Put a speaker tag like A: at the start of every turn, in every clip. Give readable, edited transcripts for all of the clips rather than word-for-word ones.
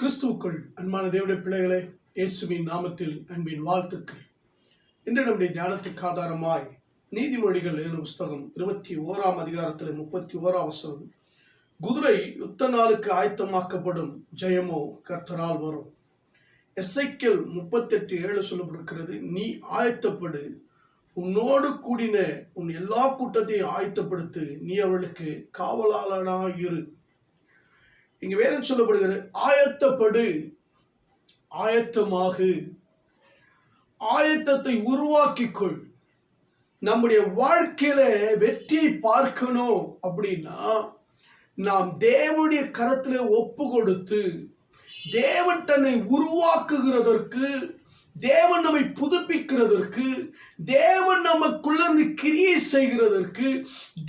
A: கிறிஸ்துவுக்குள் அன்பான தேவனுடைய பிள்ளைகளே, இயேசுவின் நாமத்தில் அன்பின் வாழ்த்துக்கள். இன்று நம்முடைய தியானத்துக்கு ஆதாரமாய் நீதிமொழிகள் எழுதின புஸ்தகம் 21ஆம் அதிகாரத்தில் 31ஆம் வசனம், குதிரை யுத்த நாளுக்கு ஆயத்தமாக்கப்படும், ஜெயமோ கர்த்தரால் வரும். எசேக்கியேல் 38:7 சொல்லப்பட்டிருக்கிறது, நீ ஆயத்தப்படு, உன்னோடு கூடின உன் எல்லா கூட்டத்தையும் ஆயத்தப்படுத்து, நீ அவர்களுக்கு காவலாளனாயிரு. இங்க வேதம் சொல்லப்படுகிறது, ஆயத்தப்படு, ஆயத்தமாகு, ஆயத்தத்தை உருவாக்கிக்கொள். நம்முடைய வாழ்க்கையில வெற்றியை பார்க்கணும் அப்படின்னா நாம் தேவனுடைய கரத்திலே ஒப்பு கொடுத்து, தேவன் தன்னை உருவாக்குகிறதற்கு, தேவன் நம்மை புதுப்பிக்கிறதற்கு, தேவன் நமக்குள்ள கிரியை செய்கிறதற்கு,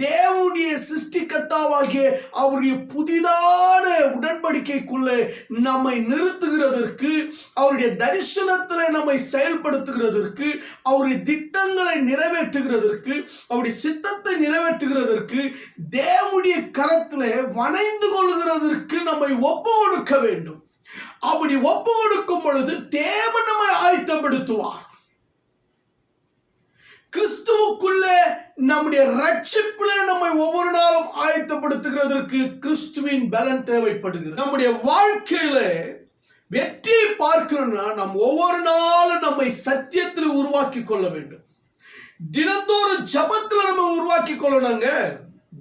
A: தேவனுடைய சிருஷ்டிகர்த்தாவாகிய அவருடைய புதிதான உடன்படிக்கைக்குள்ளே நம்மை நிறுத்துகிறதற்கு, அவருடைய தரிசனத்தில் நம்மை செயல்படுத்துகிறதற்கு, அவருடைய திட்டங்களை நிறைவேற்றுகிறதற்கு, அவருடைய சித்தத்தை நிறைவேற்றுகிறதற்கு, தேவனுடைய கரத்திலே வணைந்து கொள்கிறதற்கு நம்மை ஒப்பு கொடுக்க வேண்டும். அப்படி ஒப்பு கொடுக்கும் பொழுது தேவன் நம்மை ஆயத்தப்படுத்துவார். கிறிஸ்துவுக்குள்ளே நம்முடைய ரட்சிப்பிலே நம்மை ஒவ்வொரு நாளும் ஆயத்தப்படுத்துகிறதற்கு கிறிஸ்துவின் பலன் தேவைப்படுகிறது. நம்முடைய வாழ்க்கையில வெற்றியை பார்க்கணும்னா நாம் ஒவ்வொரு நாளும் நம்மை சத்தியத்தில் உருவாக்கி கொள்ள வேண்டும். தினந்தோறும் ஜபத்தில் நம்ம உருவாக்கி கொள்ளணுங்க.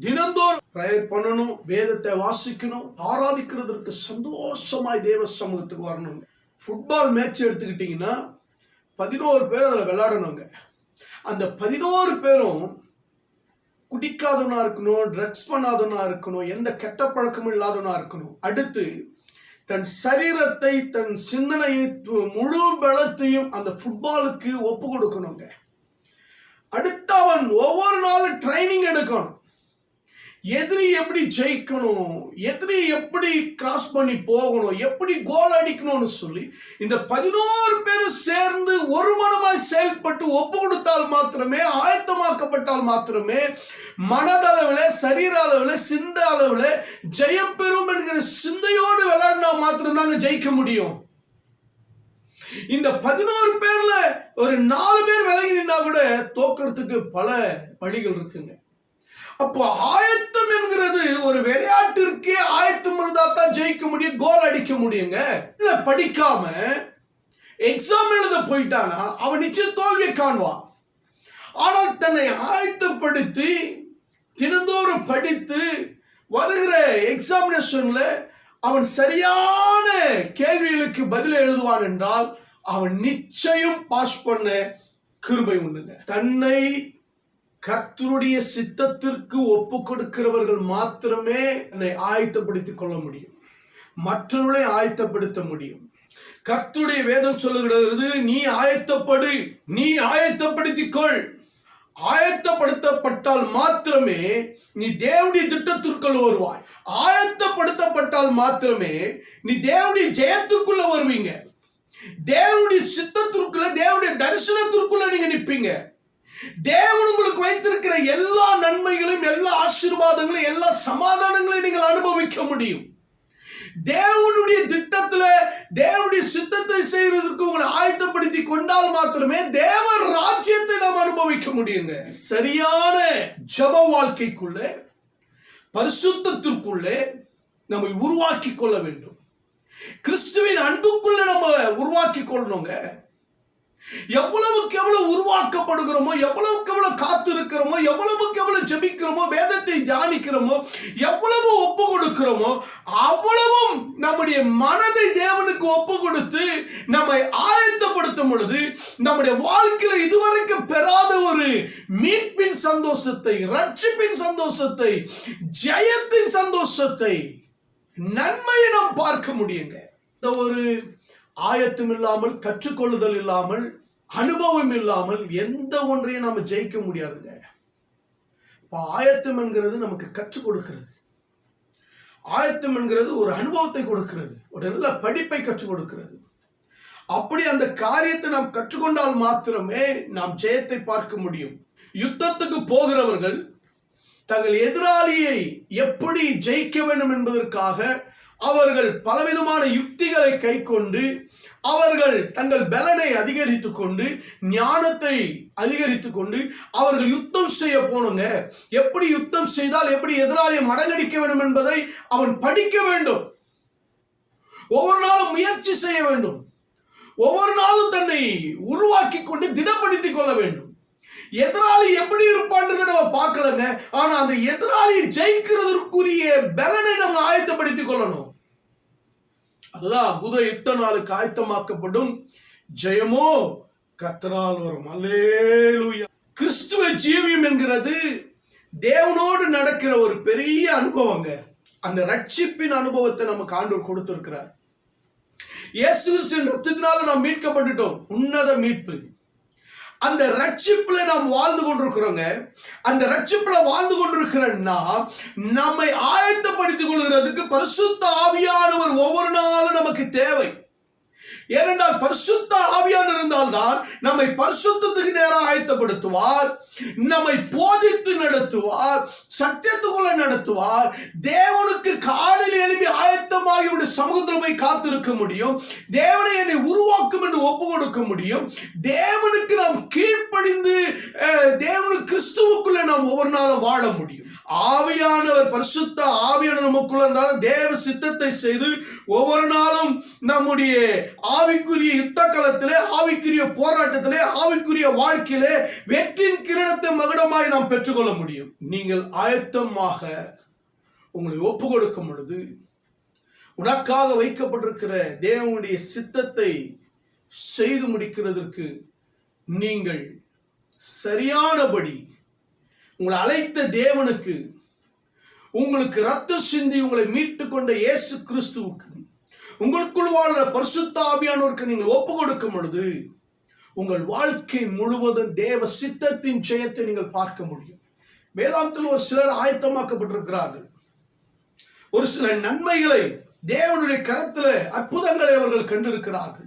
A: தினந்தோறும் பிரேயர் பண்ணணும், வேதத்தை வாசிக்கணும், ஆராதிக்கிறதுக்கு சந்தோஷமாய் தேவ சமூகத்துக்கு வரணும். ஃபுட்பால் மேட்ச் எடுத்துக்கிட்டீங்கன்னா 11 பேர் அதில் விளையாடணுங்க. அந்த 11 பேரும் குடிக்காதவனா இருக்கணும், ட்ரக்ஸ் பண்ணாதவனா இருக்கணும், எந்த கெட்ட பழக்கமும் இல்லாதவனா இருக்கணும். அடுத்து தன் சரீரத்தை, தன் சிந்தனையை, முழு பலத்தையும் அந்த ஃபுட்பாலுக்கு ஒப்பு கொடுக்கணுங்க. அடுத்து அவன் ஒவ்வொரு நாளும் ட்ரைனிங் எடுக்கணும். எதிரி எப்படி ஜெயிக்கணும், எதிரி எப்படி கிராஸ் பண்ணி போகணும், எப்படி கோல் அடிக்கணும்னு சொல்லி இந்த 11 பேரும் சேர்ந்து ஒரு மனமாய் செயல்பட்டு ஒப்பு கொடுத்தால் மாத்திரமே, ஆயத்தமாக்கப்பட்டால் மாத்திரமே, மனதளவில், சரீர அளவில், சிந்த அளவில் ஜெயம் பெறும் என்கிற சிந்தையோடு விளையாடினா மாத்திரம்தாங்க ஜெயிக்க முடியும். இந்த 11 பேர்ல ஒரு 4 பேர் விலகினா கூட தோக்கிறதுக்கு பல வழிகள் இருக்குங்க. அப்போ ஆயத்தம் என்கிறது ஒரு விளையாட்டிற்கே ஆயத்தம் இருந்தா தான் ஜெயிக்க முடியும், கோல் அடிக்க முடியுங்க. இல்ல படிக்காம எக்ஸாம் எழுத போயிட்டானா அவன் நிச்சயம் தோல்வியை காணுவான். ஆனால் தன்னை ஆயத்தப்படுத்தி தினந்தோறும் படித்து வருகிற எக்ஸாமினேஷன்ல அவன் சரியான கேள்விகளுக்கு பதில் எழுதுவான் என்றால் அவன் நிச்சயம் பாஸ் பண்ண கிருபை உண்டுங்க. தன்னை கர்த்தருடைய சித்தத்திற்கு ஒப்பு கொடுக்கிறவர்கள் மாத்திரமே என்னை ஆயத்தப்படுத்திக் கொள்ள முடியும், மற்றவர்களை ஆயத்தப்படுத்த முடியும். கர்த்தருடைய வேதம் சொல்லுகிறது, நீ ஆயத்தப்படு, நீ ஆயத்தப்படுத்திக்கொள். ஆயத்தப்படுத்தப்பட்டால் மாத்திரமே நீ தேவனுடைய திட்டத்திற்குள் வருவாய். ஆயத்தப்படுத்தப்பட்டால் மாத்திரமே நீ தேவனுடைய ஜெயத்துக்குள்ள வருவீங்க. தேவனுடைய சித்தத்திற்குள்ள, தேவனுடைய தரிசனத்திற்குள்ள நீங்க நிற்பீங்க. தேவன் உங்களுக்கு வைத்திருக்கிற எல்லா நன்மைகளையும், எல்லா ஆசீர்வாதங்களையும், எல்லா சமாதானங்களையும் நீங்கள் அனுபவிக்க முடியும். தேவனுடைய திட்டத்துல, தேவனுடைய சித்தத்தை செய்வதற்கு உங்களை ஆயத்தப்படுத்தி கொண்டால் மாத்திரமே தேவ ராஜ்யத்தை நாம் அனுபவிக்க முடியுங்க. சரியான ஜெப வாழ்க்கைக்குள்ளே, பரிசுத்தத்திற்குள்ளே நம்மை உருவாக்கி கொள்ள வேண்டும். கிறிஸ்துவின் அன்புக்குள்ள நம்ம உருவாக்கி கொள்ளணுங்க. எவ்வளவுக்கு எவ்வளவு உருவாக்கப்படுகிறோமோ, எவ்வளவுக்கு எவ்வளவு காத்து இருக்கிறோமோ, எவ்வளவுக்கு எவ்வளவு ஜெபிக்கிறோமோ, வேதத்தை தியானிக்கிறோமோ, எவ்வளவு ஒப்பு கொடுக்கிறோமோ, அவ்வளவும் நம்முடைய மனதை தேவனுக்கு ஒப்பு கொடுத்து நம்மை ஆயத்தப்படுத்தும் பொழுது நம்முடைய வாழ்க்கையில இதுவரைக்கும் பெறாத ஒரு மீட்பின் சந்தோஷத்தை, ரட்சிப்பின் சந்தோஷத்தை, ஜெயத்தின் சந்தோஷத்தை, நன்மையை நாம் பார்க்க முடியுங்க. இந்த ஒரு ஆயத்தம் இல்லாமல், கற்றுக்கொள்ளுதல் இல்லாமல், அனுபவம் இல்லாமல் எந்த ஒன்றையும் நாம ஜெயிக்க முடியாதுங்க. ஆயத்தம் என்கிறது நமக்கு கற்றுக் கொடுக்கிறது. ஆயத்தம் என்கிறது ஒரு அனுபவத்தை கொடுக்கிறது, ஒரு நல்ல படிப்பை கற்றுக் கொடுக்கிறது. அப்படி அந்த காரியத்தை நாம் கற்றுக்கொண்டால் மாத்திரமே நாம் ஜெயத்தை பார்க்க முடியும். யுத்தத்துக்கு போகிறவர்கள் தங்கள் எதிராளியை எப்படி ஜெயிக்க வேண்டும் என்பதற்காக அவர்கள் பலவிதமான யுக்திகளை கைக்கொண்டு அவர்கள் தங்கள் பலனை அதிகரித்துக் கொண்டு ஞானத்தை அதிகரித்துக் கொண்டு அவர்கள் யுத்தம் செய்ய போனங்க. எப்படி யுத்தம் செய்தால் எப்படி எதிராளியை மடங்கடிக்க வேண்டும் என்பதை அவன் படிக்க வேண்டும். ஒவ்வொரு நாளும் முயற்சி செய்ய வேண்டும். ஒவ்வொரு நாளும் தன்னை உருவாக்கி கொண்டு திடப்படுத்திக் கொள்ள வேண்டும். எதிராளி எப்படி இருப்பான்றதை நம்ம பார்க்கலங்க. ஆனா அந்த எதிராளியை ஜெயிக்கிறதற்குரிய பலனை நம்ம ஆயத்தப்படுத்திக் கொள்ளணும். அதுதான் குதிரை யுத்த நாளுக்கு ஆயத்தமாக்கப்படும் ஜெயமோ கர்த்தரால் வரும். அல்லேலூயா. கிறிஸ்துவ ஜீவியம் என்கிறது தேவனோடு நடக்கிற ஒரு பெரிய அனுபவங்க. அந்த ரட்சிப்பின் அனுபவத்தை நமக்கு ஆண்டவர் கொடுத்திருக்கிறார். இயேசு கிறிஸ்துவின் ரத்தத்தினால நாம் மீட்கப்பட்டுட்டோம். உன்னத மீட்பு. அந்த ரட்சிப்புல நாம் வாழ்ந்து கொண்டிருக்கிறோங்க. அந்த ரட்சிப்புல வாழ்ந்து கொண்டிருக்கிறோம்னா நம்மை ஆயத்தப்படுத்திக் கொள்கிறதுக்கு பரிசுத்த ஆவியானவர் ஒவ்வொரு நாளும் நமக்கு தேவை. ஏனென்றால் பரிசுத்த ஆவியானவர் இருந்தால்தான் நம்மை பரிசுத்தத்துக்கு நேரம் ஆயத்தப்படுத்துவார், நம்மை போதித்து நடத்துவார், சத்தியத்துக்குள்ள நடத்துவார். தேவனுக்கு காலையில் எழுப்பி ஆயத்தமாகி சமூகத்தில் போய் காத்திருக்க முடியும். தேவனை என்னை உருவாக்கும் என்று ஒப்பு கொடுக்க முடியும். தேவனுக்கு நாம் கீழ்ப்படிந்து தேவனுக்கு கிறிஸ்துவுக்குள்ள நாம் ஒவ்வொரு நாளும் வாழ முடியும். ஆவியானவர் பரிசுத்த ஆவியான நமக்குள்ள இருந்தாலும் தேவ சித்தத்தை செய்து ஒவ்வொரு நாளும் நம்முடைய ஆவிக்குரிய யுத்த களத்திலே, ஆவிக்குரிய போராட்டத்திலே, ஆவிக்குரிய வாழ்க்கையிலே வெற்றின் கிரீடத்தை மகுடமாய் நாம் பெற்றுக்கொள்ள முடியும். நீங்கள் ஆயத்தமாக உங்களை ஒப்பு கொடுக்கும் பொழுது உனக்காக வைக்கப்பட்டிருக்கிற தேவனுடைய சித்தத்தை செய்து முடிக்கிறதற்கு நீங்கள் சரியானபடி உங்களை அழைத்த தேவனுக்கு, உங்களுக்கு ரத்த சிந்தி உங்களை மீட்டுக் கொண்ட இயேசு கிறிஸ்துவுக்கு, உங்களுக்குள் வாழ்ற பரிசுத்த ஆவியானவருக்கு நீங்கள் ஒப்பு கொடுக்கும் பொழுது உங்கள் வாழ்க்கை முழுவதும் தேவ சித்தத்தின் ஜெயத்தை நீங்கள் பார்க்க முடியும். வேதாந்தத்தில் ஒரு சிலர் ஆயத்தமாக்கப்பட்டிருக்கிறார்கள். ஒரு சில நன்மைகளை தேவனுடைய கரத்தில் அற்புதங்களை அவர்கள் கண்டிருக்கிறார்கள்.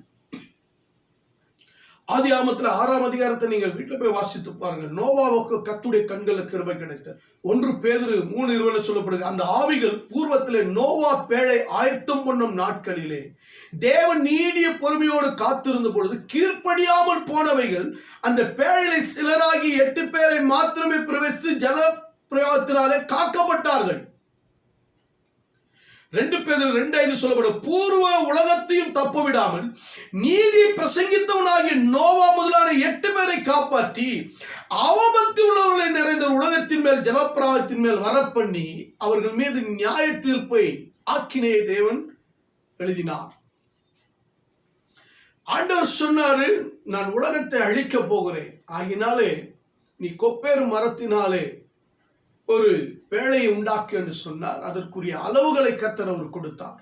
A: ஆதியாகமத்தில் 6ஆம் அதிகாரத்தை நீங்கள் வீட்டில் போய் வாசித்து பாருங்கள். நோவாவுக்கு கர்த்தருடைய கண்களுக்கு கிருபை கிடைத்தது. 1 பேதுரு 3:20 சொல்லப்படுது. அந்த ஆவிகள் பூர்வத்திலே நோவா பேழை ஆயத்தம் பண்ணும் நாட்களிலே தேவன் நீடிய பொறுமையோடு காத்திருந்த பொழுது கீழ்ப்படியாமல் போனவைகள் அந்த பேழையிலே சிலராகி 8 பேரை மாத்திரமே பிரவேசித்து ஜல பிரயோகத்தினாலே காக்கப்பட்டார்கள். 2 பேதுரு 2:5 சொல்லப்படும். பூர்வ உலகத்தையும் தப்ப விடாமல் நீதி பிரசங்கித்தவனாகிய நோவா முதலான 8 பேரை காப்பாற்றி அவபக்தி உள்ளவர்களை நிறைந்த உலகத்தின் மேல் ஜலப்பிரவாகத்தின் மேல் வரப்பண்ணி அவர்கள் மீது நியாய தீர்ப்பை ஆக்கினையை தேவன் எழுதினார். ஆண்டவர் சொன்னாரு, நான் உலகத்தை அழிக்க போகிறேன், ஆகினாலே நீ கொப்பேறு மரத்தினாலே ஒரு பேழையை உண்டாக்கு என்று சொன்னார். அதற்குரிய அளவுகளை கர்த்தர் அவர் கொடுத்தார்.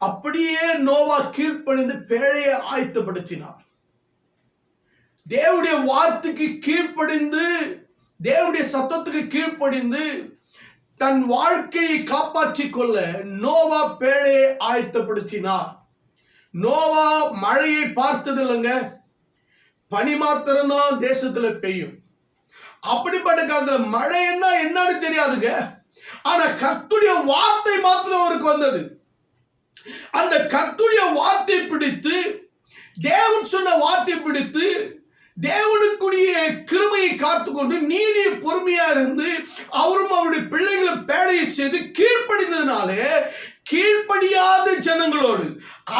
A: அப்படியே நோவா கீழ்ப்படிந்து பேழையை ஆயத்தப்படுத்தினார். தேவனுடைய வார்த்தைக்கு கீழ்ப்படிந்து, தேவனுடைய சத்தத்துக்கு கீழ்ப்படிந்து தன் வாழ்க்கையை காப்பாற்றிக் கொள்ள நோவா பேழையை ஆயத்தப்படுத்தினார். நோவா மழையை பார்த்தது இல்லைங்க, பனி மாத்திரம்தான் தேசத்துல பெய்யும். அப்படிப்பட்ட காலத்துல மழை என்னன்னு தெரியாதுங்க. ஆனா கர்த்தருடைய வார்த்தை மாத்திரம் அவருக்கு வந்தது. அந்த கர்த்தருடைய வார்த்தை பிடித்து, தேவன் சொன்ன வார்த்தை பிடித்து, தேவனுக்குரிய கிருபையை காத்துக்கொண்டு நீடிய பொறுமையா இருந்து அவரும் அவருடைய பிள்ளைகளும் பேழையை செய்து கீழ்ப்படிந்ததுனாலே கீழ்ப்படியாத ஜனங்களோடு,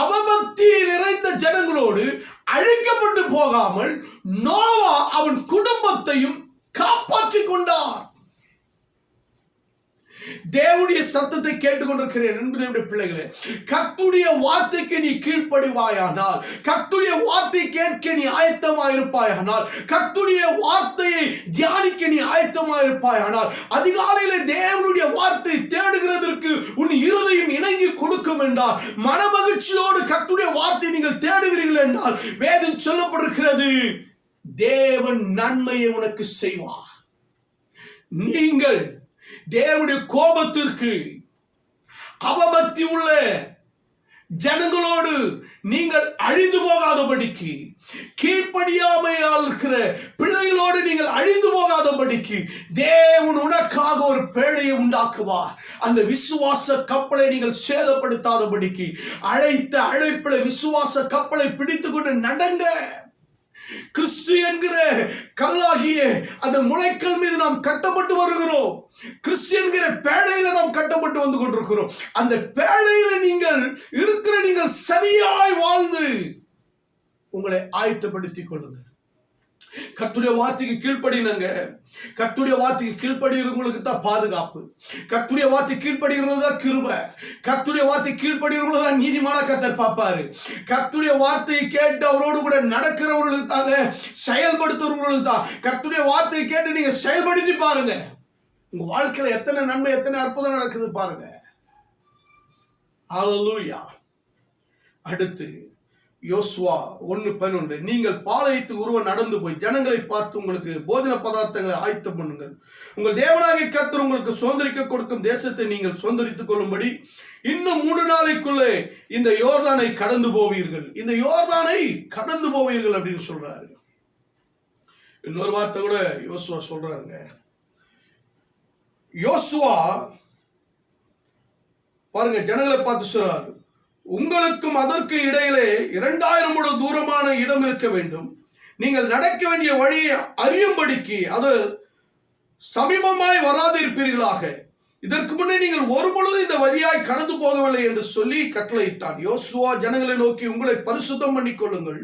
A: அவபக்தி நிறைந்த ஜனங்களோடு அழிக்கப்பட்டு போகாமல் நோவா அவன் குடும்பத்தையும் காப்பாற்றிக் கொண்டார். தேவனுடைய சத்தத்தை கேட்டுக்கொண்டிருக்கிறேன் என்பதை பிள்ளைகளே, கர்த்தருடைய வார்த்தைக்கு நீ கீழ்ப்படிவாயானால், கர்த்தருடைய வார்த்தை கேட்க நீ ஆயத்தமாயிருப்பாயானால், கர்த்தருடைய வார்த்தையை தியானிக்க நீ ஆயத்தமாயிருப்பாயானால், அதிகாலையில தேவனுடைய வார்த்தை தேடுகிறதற்கு உன் இருதயம் இணங்கி கொடுக்கும் என்றால், மனமகிழ்ச்சியோடு கர்த்தருடைய வார்த்தை நீங்கள் தேடுவீர்கள் என்றால், வேதம் சொல்லப்படுகிறது, தேவன் நன்மையை உனக்கு செய்வார். நீங்கள் தேவனுடைய கோபத்திற்கு அவபக்தி உள்ள ஜனங்களோடு நீங்கள் அழிந்து போகாதபடிக்கு, கீழ்ப்படியாமையால் இருக்கிற பிள்ளைகளோடு நீங்கள் அழிந்து போகாதபடிக்கு தேவன் உனக்காக ஒரு பேழையை உண்டாக்குவார். அந்த விசுவாச கப்பலை நீங்கள் சேதப்படுத்தாதபடிக்கு அழைத்த அழைப்பில விசுவாச கப்பலை பிடித்துக் கொண்டு நடங்க. கிறிஸ்து என்கிற கல்லாகிய அந்த முளைக்கல் மீது நாம் கட்டப்பட்டு வருகிறோம். கிறிஸ்து என்கிற பேழையில நாம் கட்டப்பட்டு வந்து கொண்டிருக்கிறோம். அந்த பேழையில நீங்கள் சரியாய் வாழ்ந்து உங்களை ஆயத்தப்படுத்திக் கொள்ளுங்கள். கர்த்தருடைய வார்த்தைக்கு கீழ்ப்படினங்க. கர்த்தருடைய வார்த்தைக்கு கீழ்ப்படிகிறவங்களுக்கு தான் பாதுகாப்பு. கர்த்தருடைய வார்த்தை கீழ்ப்படிகிறது தான் கிருபை. கர்த்தருடைய வார்த்தை கீழ்ப்படிகிறவங்களுக்கு தான் நீதிமான கர்த்தர் பார்ப்பாரு. கர்த்தருடைய வார்த்தையை கேட்டு அவரோடு கூட நடக்கிறவர்களுக்கு தாங்க, செயல்படுத்துறவர்களுக்கு தான். கர்த்தருடைய வார்த்தையை கேட்டு நீங்க செயல்படுத்தி பாருங்க. உங்க வாழ்க்கையில எத்தனை நன்மை, எத்தனை அற்புதம் நடக்குது பாருங்க. ஹல்லேலூயா. அடுத்து யோசுவா 1:11, நீங்கள் பாளையத்துக்கு ஒருவன் நடந்து போய் ஜனங்களை பார்த்து உங்களுக்கு போஜன பதார்த்தங்களை ஆயத்தம் பண்ணுங்கள். உங்கள் தேவனாகிய கர்த்தர் உங்களுக்கு சுதந்திரிக்க கொடுக்கும் தேசத்தை நீங்கள் சுதந்திரித்துக் கொள்ளும்படி இன்னும் 3 நாளைக்குள்ளே இந்த யோர்தானை கடந்து போவீர்கள். இந்த யோர்தானை கடந்து போவீர்கள் அப்படின்னு சொல்றாரு. இன்னொரு வார்த்தை கூட யோசுவா சொல்றாருங்க. யோசுவா பாருங்க, ஜனங்களை பார்த்து சொல்றாரு, உங்களுக்கும் அதற்கு இடையிலே 2000 முழ தூரமான இடம் இருக்க வேண்டும். நீங்கள் நடக்க வேண்டிய வழியை அறியும்படிக்கு அது சமீபமாய் வராதிருப்பீர்களாக. இதற்கு முன்னே நீங்கள் ஒருபொழுது இந்த வழியாய் கடந்து போகவில்லை என்று சொல்லி கட்டளையிட்டான். யோசுவா ஜனங்களை நோக்கி, உங்களை பரிசுத்தம் பண்ணிக் கொள்ளுங்கள்,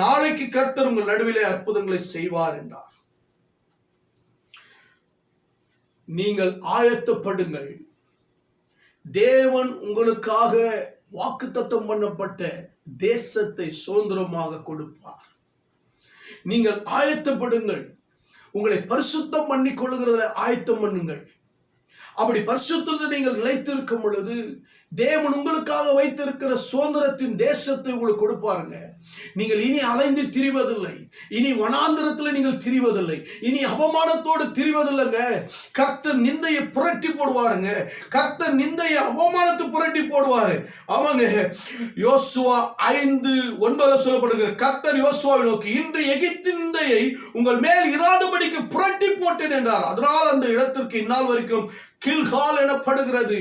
A: நாளைக்கு கர்த்தர் உங்கள் நடுவிலே அற்புதங்களை செய்வார் என்றார். நீங்கள் ஆயத்தப்படுங்கள். தேவன் உங்களுக்காக வாக்குத்தத்தம் பண்ணப்பட்ட தேசத்தை சுதந்திரமாக கொடுப்பார். நீங்கள் ஆயத்தப்படுங்கள். உங்களை பரிசுத்தம் பண்ணிக் கொள்ளுகிறத ஆயத்தம் பண்ணுங்கள். அப்படி பரிசுத்தத்தை நீங்கள் நிலைத்திருக்கும் பொழுது தேவன் உங்களுக்காக வைத்திருக்கிற சுதந்திரத்தின் தேசத்தை உங்களுக்கு கொடுப்பாருங்க. நீங்கள் இனி அலைந்து திரிவதில்லை. இனி வனாந்திரத்தில் நீங்கள் திரிவதில்லை. இனி அவமானத்தோடு திரிவதில்லைங்க. கர்த்தர் நிந்தையை புரட்டி போடுவாருங்க. கர்த்தர் நிந்தையை அவமானத்தை புரட்டி போடுவாரு. அவங்க யோசுவா 5:9 சொல்லப்படுகிற, கர்த்தர் யோசுவாவை நோக்கி, இன்று எகிப்தின் நிந்தையை உங்கள் மேல் இராதபடிக்கு புரட்டி போட்டேன் என்றார். அதனால் அந்த இடத்திற்கு இந்நாள் வரைக்கும் கில்கால் எனப்படுகிறது.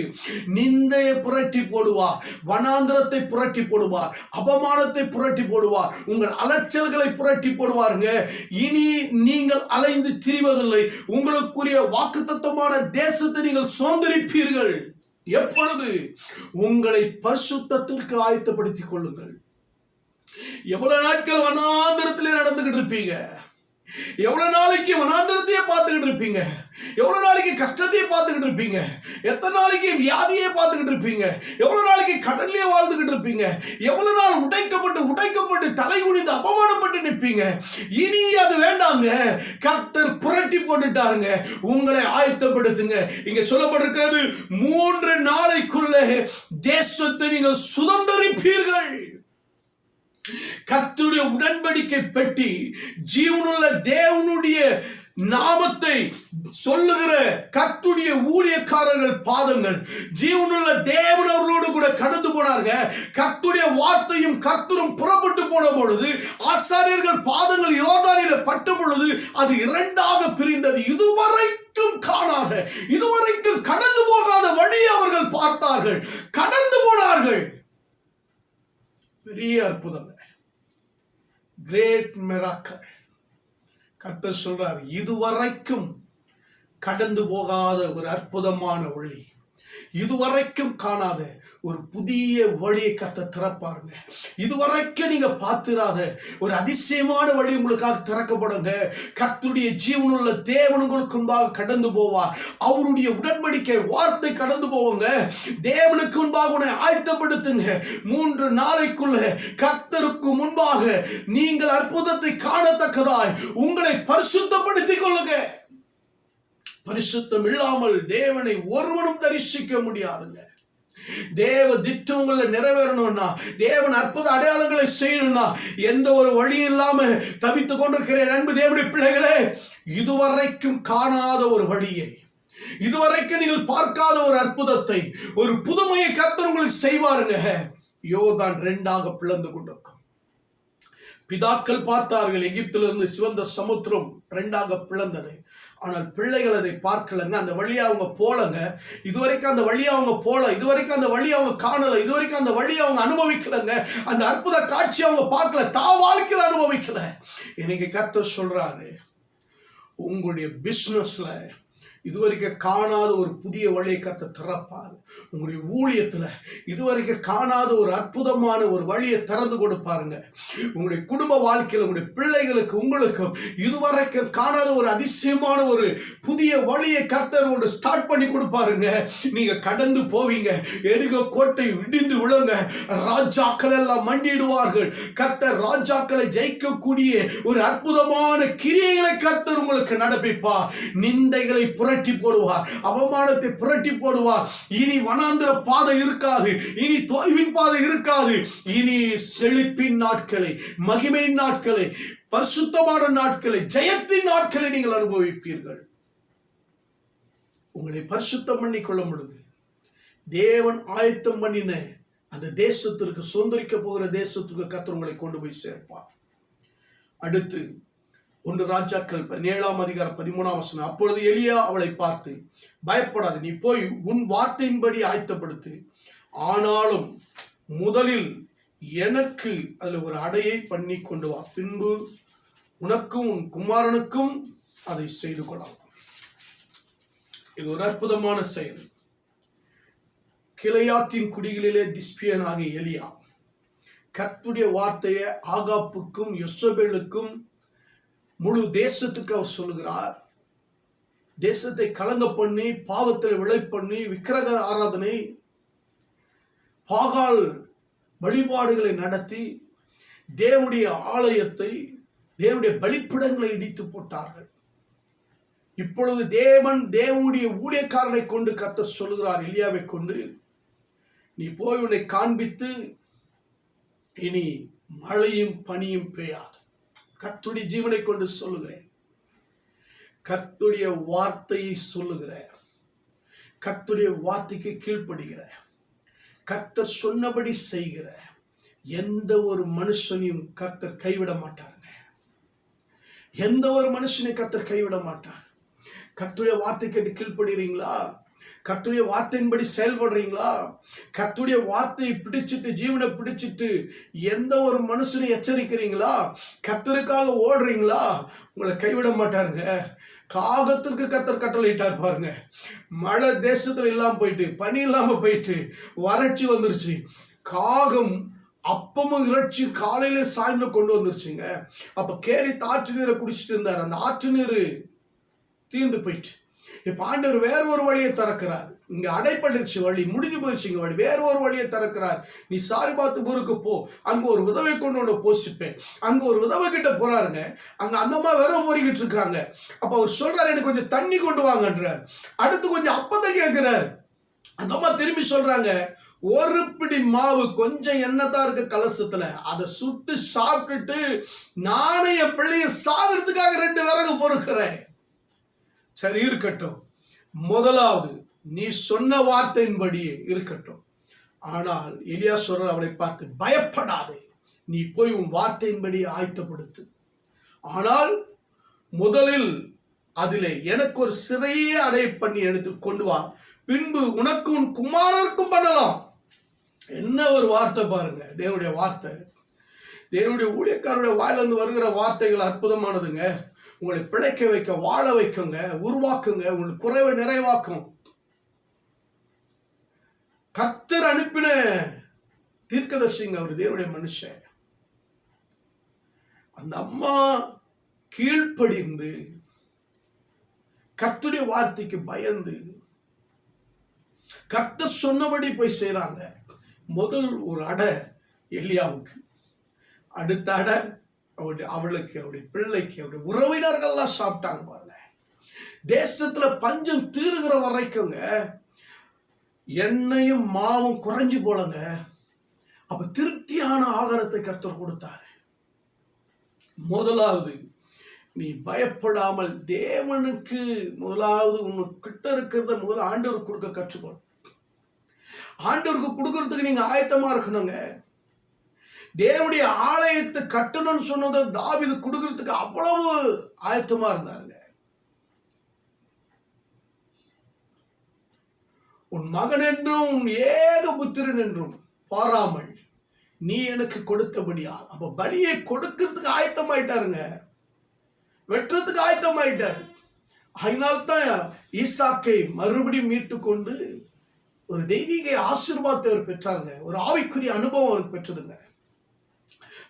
A: நிந்தையை புரட்டி போடுவார், வனாந்திரத்தை புரட்டி போடுவார், அவமானத்தை புரட்டி போடுவார், உங்கள் அலைச்சல்களை புரட்டி போடுவாருங்க. இனி நீங்கள் அலைந்து திரிவதில்லை. உங்களுக்குரிய வாக்குத்தத்தமான தேசத்தை நீங்கள் சுதந்திரிப்பீர்கள். எப்பொழுது? உங்களை பரிசுத்தத்திற்கு ஆயத்தப்படுத்திக் கொள்ளுங்கள். எவ்வளவு நாட்கள் வனாந்திரத்திலே நடந்துகிட்டு இருப்பீங்க? எவ்வளவு நாளைக்கு வனாந்திரத்தையே பார்த்துக்கிட்டு இருப்பீங்க? எவ்வளவு நாளைக்கு கஷ்டத்தையே பார்த்துக்கிட்டு இருப்பீங்க? எத்தனை நாளைக்கு வியாதியே பார்த்துக்கிட்டு இருப்பீங்க? எவ்வளவு நாளைக்கு கடல்லையே வாழ்ந்துகிட்டு இருப்பீங்க? எவ்வளவு நாள் உடைக்கப்பட்டு தலை குனிந்து அவமானப்பட்டு நிற்பீங்க? இனி அது வேண்டாங்க. கர்த்தர் புரட்டி போட்டுட்டாருங்க. உங்களை ஆயத்தப்படுத்துங்க. இங்க சொல்லப்பட்டிருக்கிறது, 3 நாளைக்குள்ள தேசத்தை நீங்கள் சுதந்திரிப்பீர்கள். கர்த்தருடைய உடன்படிக்கை பெட்டி, ஜீவனுள்ள தேவனுடைய நாமத்தை சொல்லுகிற கர்த்தருடைய ஊழியக்காரர்கள் பாதங்கள், ஜீவனுள்ள தேவன் அவர்களோடு கூட கடந்து போனார்கள். கர்த்தருடைய வார்த்தையும் கர்த்தரும் புறப்பட்டு போன பொழுது ஆசாரியர்கள் பாதங்கள் யோர்தானிலே பட்ட பொழுது அது 2ஆக பிரிந்தது. இதுவரைக்கும் காணாத, இதுவரைக்கும் கடந்து போகாத வழியை அவர்கள் பார்த்தார்கள், கடந்து போனார்கள். பெரிய அற்புதம், கிரேட் மிராக்கிள். கர்த்தர் சொல்றார், இதுவரைக்கும் கடந்து போகாத ஒரு அற்புதமான வழி, இதுவரைக்கும் காணாத ஒரு புதிய வழியை கர்த்தர் திறப்பாருங்க. இதுவரைக்கும் நீங்க பார்த்திராத ஒரு அதிசயமான வழி உங்களுக்காக திறக்கப்படுங்க. கர்த்தருடைய ஜீவனுள்ள தேவன் உங்களுக்கு முன்பாக கடந்து போவார். அவருடைய உடன்படிக்கை வார்த்தை கடந்து போவாங்க. தேவனுக்கு முன்பாக உன்னை ஆயத்தப்படுத்துங்க. 3 நாளைக்குள்ள கர்த்தருக்கு முன்பாக நீங்கள் அற்புதத்தை காணத்தக்கதாய் உங்களை பரிசுத்தப்படுத்திக் கொள்ளுங்க. பரிசுத்தம் இல்லாமல் தேவனை ஒருவனும் தரிசிக்க முடியாதுங்க. தேவ திட்டங்களை நிறைவேறணும்னா, தேவன் அற்புத அடையாளங்களை செய்யணும்னா, எந்த ஒரு வழியும் இல்லாம தவித்துக் கொண்டிருக்கிற அன்பு தேவனுடைய பிள்ளைகளே, இதுவரைக்கும் காணாத ஒரு வழியை, இதுவரைக்கும் நீங்கள் பார்க்காத ஒரு அற்புதத்தை, ஒரு புதுமையை கர்த்தர் உங்களுக்கு செய்வாருங்க. யோர்தான் 2ஆக பிளந்து கொண்டிருக்கும். பிதாக்கள் பார்த்தார்கள், எகிப்திலிருந்து சிவந்த சமுத்திரம் 2ஆக பிளந்தது. ஆனால் பிள்ளைகள் அதை பார்க்கலங்க. அந்த வழியா அவங்க போலங்க. இதுவரைக்கும் அந்த வழியா அவங்க போல, இதுவரைக்கும் அந்த வழியை அவங்க காணல, இதுவரைக்கும் அந்த வழியை அவங்க அனுபவிக்கலங்க. அந்த அற்புத காட்சி அவங்க பார்க்கல, வாழ்க்கையில் அனுபவிக்கல. இன்னைக்கு கர்த்தர் சொல்றாரு, உங்களுடைய பிசினஸ்ல இதுவரைக்கும் காணாத ஒரு புதிய வழியை கர்த்தர் திறப்பார். உங்களுடைய ஊழியத்துல இதுவரைக்கும் காணாத ஒரு அற்புதமான ஒரு வழியை திறந்து கொடுப்பாருங்க. உங்களுடைய குடும்ப வாழ்க்கையில் உங்களுடைய பிள்ளைகளுக்கு உங்களுக்கும் இதுவரைக்கும் காணாத ஒரு அதிசயமான ஒரு புதிய வழியை கர்த்தர் உங்களுக்கு ஸ்டார்ட் பண்ணி கொடுப்பாருங்க. நீங்க கடந்து போவீங்க. எரிகோ கோட்டை இடிந்து விழுங்க. ராஜாக்கள் எல்லாம் மண்டிடுவார்கள். கர்த்தர் ராஜாக்களை ஜெயிக்கக்கூடிய ஒரு அற்புதமான கிரியைகளை கர்த்தர் உங்களுக்கு நடப்பிப்பார். நிந்தைகளை புரட்டி போடுவார், அவமானத்தை புரட்டி போடுவார். இனி வனாந்திர பாதை இருக்காது, இனி தோய்வின் பாதை இருக்காது. இனி செழிப்பின் நாட்களை, மகிமையின் நாட்களை, பரிசுத்தமான நாட்களை, ஜெயத்தின் நாட்களை நீங்கள் அனுபவிப்பீர்கள். உங்களை பரிசுத்தம் பண்ணி கொள்ள முடியுது. தேவன் ஆயத்தம் பண்ணின அந்த தேசத்திற்கு, சுதந்திரிக்க போகிற தேசத்துக்கு கர்த்தர் உங்களை கொண்டு போய் சேர்ப்பார். அடுத்து 1 ராஜாக்கள் 7ஆம் அதிகாரம் 13ஆம் வசனம். அப்பொழுது எலியா அவளை பார்த்து, பயப்படாது, நீ போய் உன் வார்த்தையின்படி ஆயத்தப்படுத்து. ஆனாலும் முதலில் எனக்கு அதுல ஒரு அடையை பண்ணி கொண்டு வா, பின்பு உனக்கும் உன் குமாரனுக்கும் அதை செய்து கொள்ளலாம். இது ஒரு அற்புதமான செயல். கிளையாத்தின் குடிகளிலே திஸ்பியனாகிய எலியா கர்த்தருடைய வார்த்தையை ஆகாப்புக்கும் யெசபேலுக்கும் முழு தேசத்துக்கு அவர் சொல்லுகிறார். தேசத்தை கலங்க பண்ணி, பாவத்தில் விளை பண்ணி, விக்கிரக ஆராதனை, பாகால் வழிபாடுகளை நடத்தி தேவனுடைய ஆலயத்தை, தேவனுடைய பலிப்பிடங்களை இடித்து போட்டார்கள். இப்பொழுது தேவனுடைய ஊழியக்காரனை கொண்டு கர்த்தர் சொல்லுகிறார், எலியாவை கொண்டு, நீ போய் உன்னை காண்பித்து, இனி மழையும் பனியும் பெய்யாது. கர்த்தருடைய ஜீவனை கொண்டு சொல்லுகிறேன். கர்த்தருடைய வார்த்தையை சொல்லுகிற, கர்த்தருடைய வார்த்தைக்கு கீழ்ப்படுகிற, கர்த்தர் சொன்னபடி செய்கிற எந்த ஒரு மனுஷனையும் கர்த்தர் கைவிட மாட்டாருங்க. எந்த ஒரு மனுஷனை கர்த்தர் கைவிட மாட்டார். கர்த்தருடைய வார்த்தை கேட்டு கீழ்ப்படுகிறீங்களா? கர்த்தருடைய வார்த்தையின்படி செயல்படுறீங்களா? கர்த்தருடைய வார்த்தையை பிடிச்சிட்டு, ஜீவனை பிடிச்சிட்டு எந்த ஒரு மனுஷனை எச்சரிக்கிறீங்களா? கர்த்தருக்காக ஓடுறீங்களா? உங்களை கைவிட மாட்டாருங்க. காகத்திற்கு கர்த்தர் கட்டளையிட்டார் பாருங்க. மழை தேசத்துல இல்லாம போயிட்டு, பனி இல்லாம போயிட்டு, வறட்சி வந்துருச்சு. காகம் அப்பமும் இறைச்சி காலையில சாயந்தரம் கொண்டு வந்துருச்சுங்க. அப்ப கேரி ஆற்று நீரை குடிச்சிட்டு இருந்தார். அந்த ஆற்று நீர் தீர்ந்து போயிட்டு, இப்ப ஆண்டவர் வேற ஒரு வழியை திறக்கிறார். இங்க அடைப்பட்டுச்சு, வழி முடிஞ்சு போயிடுச்சுங்க, வழி வேற ஒரு வழியை திறக்கிறார். நீ சாரிபாத்து ஊருக்கு போ, அங்க ஒரு விதவை கொண்டு உன்னை போஷிப்பேன். அங்க ஒரு விதவை கிட்ட போறாருங்க. அங்க அந்த அம்மா வேற போரிக்கிட்டு இருக்காங்க. அப்ப அவர் சொல்றாரு, எனக்கு கொஞ்சம் தண்ணி கொண்டு வாங்கன்றார். அடுத்து கொஞ்சம் அப்பத்தை கேட்கிறார். அந்த அம்மா திரும்பி சொல்றாங்க, ஒரு பிடி மாவு, கொஞ்சம் எண்ணெய் தான் இருக்கு கலசத்துல, அதை சுட்டு சாப்பிட்டுட்டு நானே என் பிள்ளைய சாகிறதுக்காக 2 விறகு பொறுக்கிறேன். சரி, இருக்கட்டும். முதலாவது நீ சொன்ன வார்த்தையின்படியே இருக்கட்டும். ஆனால் எலியா சொல்ற அவளை பார்த்து, பயப்படாதே, நீ போய் உன் வார்த்தையின்படி ஆயத்தப்படுத்து. ஆனால் முதலில் அதிலே எனக்கு ஒரு சிறையே அடைய பண்ணி எடுத்து கொண்டு வா, பின்பு உனக்கு உன் குமாரருக்கும் பண்ணலாம். என்ன ஒரு வார்த்தை பாருங்க, தேவனுடைய வார்த்தை. தேவனுடைய ஊழியக்காரருடைய வாயிலிருந்து வருகிற வார்த்தைகள் அற்புதமானதுங்க. உங்களை பிழைக்க வைக்க, வாழ வைக்குங்க, உருவாக்குங்க, உங்களுக்கு குறைவை நிறைவாக்கும். கர்த்தர் அனுப்பின தீர்க்கதரிசிங்க அவர், தேவனுடைய மனுஷன். அந்த அம்மா கீழ்ப்படிந்து கர்த்தருடைய வார்த்தைக்கு பயந்து கர்த்தர் சொன்னபடி போய் செய்றாங்க. முதல் ஒரு அடை எலியாவுக்கு, அடுத்த அடை அவளுக்கு, அவருடைய பிள்ளைக்கு, அவருடைய உறவினர்கள்லாம் சாப்பிட்டாங்க பாருங்க. தேசத்துல பஞ்சம் தீருகிற வரைக்குங்க எண்ணெயும் மாவும் குறைஞ்சு போலங்க. அப்ப திருப்தியான ஆகாரத்தை கர்த்தர் கொடுத்தாரு. முதலாவது, நீ பயப்படாமல் தேவனுக்கு முதலாவது உனக்கிட்ட இருக்கிறத முதல்ல ஆண்டவர் கொடுக்க கற்றுக்கொள். ஆண்டவருக்கு கொடுக்கறதுக்கு நீங்க ஆயத்தமா இருக்கணுங்க. தேவனுடைய ஆலயத்தை கட்டணும்னு சொன்னதை தாவீது கொடுக்கறதுக்கு அவ்வளவு ஆயத்தமா இருந்தாருங்க. உன் மகன் என்றும் உன் ஏக புத்திரன் என்றும் பாராமல் நீ எனக்கு கொடுத்தபடியா. அப்ப பலியை கொடுக்கிறதுக்கு ஆயத்தமாயிட்டாருங்க, வெட்டுறதுக்கு ஆயத்தமாயிட்டாரு. அதனால்தான் ஈசாக்கை மறுபடியும் மீட்டு கொண்டு ஒரு தெய்வீக ஆசீர்வாதத்தை அவர் பெற்றாருங்க. ஒரு ஆவிக்குரிய அனுபவம் அவருக்கு பெற்றதுங்க.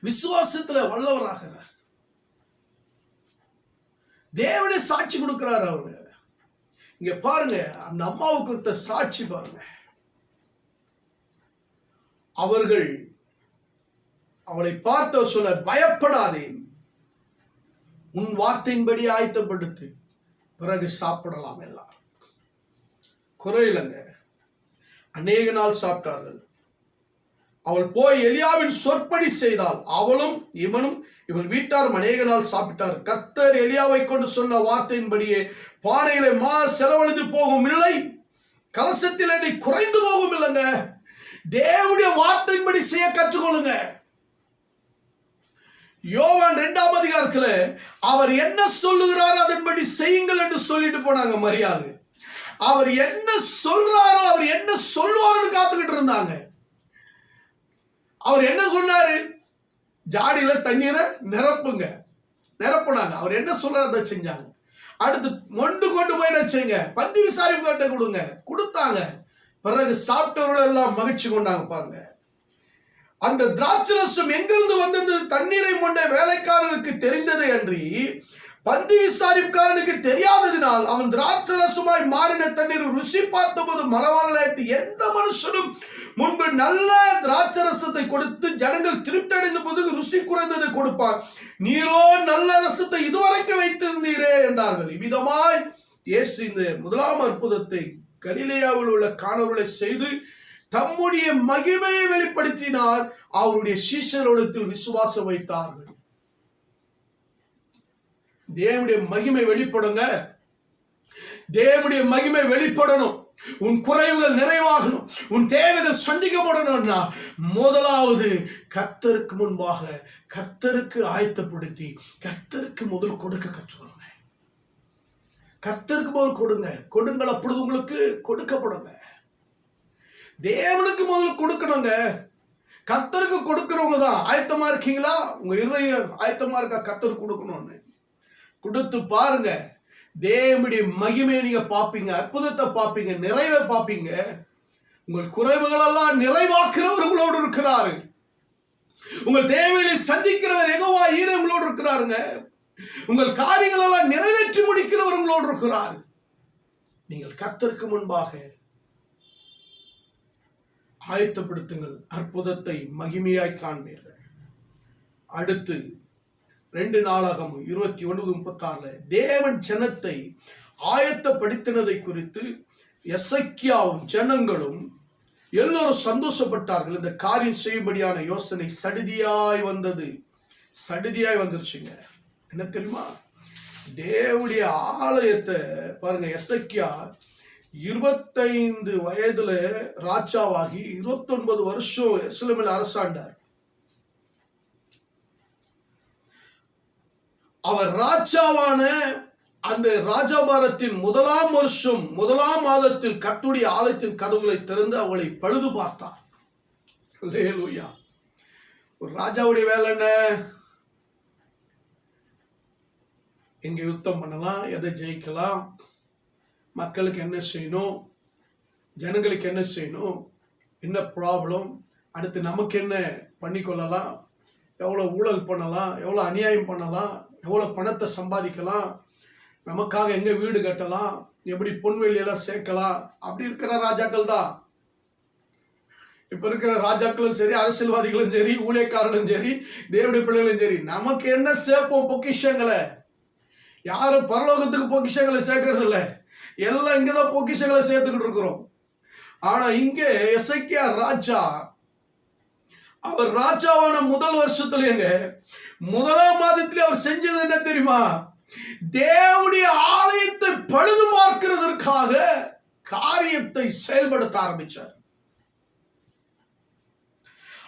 A: விசுவாசத்துல வல்லவராகிறார். தேவனே சாட்சி கொடுக்கிறார் அவரு. இங்க பாருங்க, அந்த அம்மாவுக்கு கொடுத்த சாட்சி பாருங்க. அவர்கள் அவளை பார்த்து சொல்ல, பயப்படாதே, உன் வார்த்தையின்படி ஆயத்தப்படுத்து, பிறகு சாப்பிடலாம். எல்லாம் குறையிலங்க. அநேக நாள் சாப்பிட்டார்கள். அவள் போய் எலியாவின் சொற்படி செய்தால் அவளும் இவனும் இவள் வீட்டாரும் அநேக நாள் சாப்பிட்டார். கர்த்தர் எலியாவை கொண்டு சொன்ன வார்த்தையின்படியே பானையில செலவழிந்து போகும் இல்லை, கலசத்தில் எண்ணெய் குறைந்து போகும் இல்லைங்க. தேவனுடைய வார்த்தையின்படி செய்ய கற்றுக்கொள்ளுங்க. யோவான் 2ஆம் அதிகாரத்துல அவர் என்ன சொல்லுகிறாரோ அதன்படி செய்யுங்கள் என்று சொல்லிட்டு போனாங்க மரியாதை. அவர் என்ன சொல்றாரோ, அவர் என்ன சொல்வார்னு காத்துக்கிட்டு இருந்தாங்க. அவர் என்ன சொன்னாரு? ஜாடியில தண்ணீரை நிரப்புனாங்க. அவர் என்ன சொல்றாரு அதை செஞ்சாங்க. அடுத்து மொண்டு கொண்டு போய் செய்யுங்க, பந்தி விசாரிப்பு கொடுங்க, கொடுத்தாங்க. பிறகு சாப்பிட்டவர்கள் எல்லாம் மகிழ்ச்சி கொண்டாங்க. பாருங்க, அந்த திராட்சரசம் எங்கிருந்து வந்தது? தண்ணீரை மொண்ட வேலைக்காரனுக்கு தெரிந்தது அன்றி பந்தி விசாரிப்புக்காரனுக்கு தெரியாததினால் அவன் திராட்சரசமாய் மாறின தண்ணீர் ருசி பார்த்தபோது மனவாளத்து எந்த மனுஷனும் முன்பு நல்ல திராட்சரசத்தை கொடுத்து ஜனங்கள் திருப்தி அடைந்த போது ருசி குறைந்ததை கொடுப்பார், நீரோ நல்ல ரசத்தை இதுவரைக்கும் வைத்திருந்தீரே என்றார்கள். இவ்விதமாய் இயேசு இந்த முதலாம் அற்புதத்தை கலிலேயாவில் உள்ள காணவர்களை செய்து தம்முடைய மகிமையை வெளிப்படுத்தினார். அவருடைய சீஷர்களிடத்தில் விசுவாசம் வைத்தார்கள். தேவனுடைய மகிமை வெளிப்படுங்க. தேவனுடைய மகிமை வெளிப்படணும். உன் குறைவுகள் நிறைவாகணும், உன் தேவைகள் சந்திக்கப்படணும்னா முதலாவது கர்த்தருக்கு முன்பாக கர்த்தருக்கு ஆயத்தப்படுத்தி கர்த்தருக்கு முதல் கொடுக்க கற்றுக்கொள்ளுங்க. கர்த்தருக்கு முதல் கொடுங்கள், அப்பொழுது உங்களுக்கு கொடுக்கப்படுங்க. தேவனுக்கு முதல் கொடுக்கணுங்க. கர்த்தருக்கு கொடுக்கிறவங்க தான் ஆயத்தமா இருக்கீங்களா? உங்க இருதயம் ஆயத்தமா இருக்கா? கர்த்தருக்கு கொடுக்கணும்னு கொடுத்து பாருங்க. தேவனுடைய மகிமையை நீங்க பார்ப்பீங்க, அற்புதத்தை பார்ப்பீங்க, நிறைவை பார்ப்பீங்க. உங்கள் குறைவுகள் எல்லாம் நிறைவாக்குறவர் உங்களோடு இருக்கிறாரு. உங்கள் தேவையை சந்திக்கிறவர் யெகோவா ஈரே உங்களோடு இருக்கிறாருங்க. உங்கள் காரியங்கள் எல்லாம் நிறைவேற்றி முடிக்கிறவர் உங்களோடு இருக்கிறார். நீங்கள் கர்த்தருக்கு முன்பாக ஆயத்தப்படுத்துங்கள், அற்புதத்தை மகிமையாய் காண்பீர்கள். அடுத்து 2 நாளாகமம் 21:36 தேவன் ஜனத்தை ஆயத்தப்படுத்தினதை குறித்து எசேக்கியாவும் ஜனங்களும் எல்லோரும் சந்தோஷப்பட்டார்கள். இந்த காரியம் செய்யும்படியான யோசனை சடிதியாய் வந்துருச்சுங்க. என்ன தெரியுமா? தேவனுடைய ஆலயத்தை பாருங்க. எசேக்கியா 25 வயதுல ராஜாவாகி 29 வருஷம் எருசலேமில் அரசாண்டார். அவர் ராஜாவான அந்த ராஜபாரத்தின் 1ஆம் வருஷம் 1ஆம் மாதத்தில் கர்த்தருடைய ஆலயத்தின் கதவுகளை திறந்து அவளை பழுது பார்த்தார். அல்லேலூயா. ஒரு ராஜாவுடைய வேலை என்ன? எங்க யுத்தம் பண்ணலாம், எதை ஜெயிக்கலாம், மக்களுக்கு என்ன செய்யணும், ஜனங்களுக்கு என்ன செய்யணும், என்ன ப்ராப்ளம், அடுத்து நமக்கு என்ன பண்ணிக்கொள்ளலாம், எவ்வளோ ஊழல் பண்ணலாம், எவ்வளோ அநியாயம் பண்ணலாம், எவ்வளோ பணத்தை சம்பாதிக்கலாம், நமக்காக எங்கே வீடு கட்டலாம், எப்படி பொன்வெளியெல்லாம் சேர்க்கலாம், அப்படி இருக்கிற ராஜாக்கள் தான். இப்போ இருக்கிற ராஜாக்களும் சரி, அரசியல்வாதிகளும் சரி, ஊழியக்காரர்களும் சரி, தேவனுடைய பிள்ளைகளும் சரி, நமக்கு என்ன சேர்ப்போம் பொக்கிஷங்களை. யாரும் பரலோகத்துக்கு பொக்கிஷங்களை சேர்க்கறது இல்லை, எல்லாம் இங்கதான் பொக்கிஷங்களை சேர்த்துக்கிட்டு இருக்கிறோம். ஆனா இங்கே எசேக்கியா ராஜா, அவர் ராஜாவான முதல் வருஷத்துலங்க 1ஆம் மாதத்திலே அவர் செஞ்சது என்ன தெரியுமா? தேவனுடைய ஆலயத்தை பழுது பார்க்கிறதற்காக காரியத்தை செயல்படுத்த ஆரம்பிச்சார்.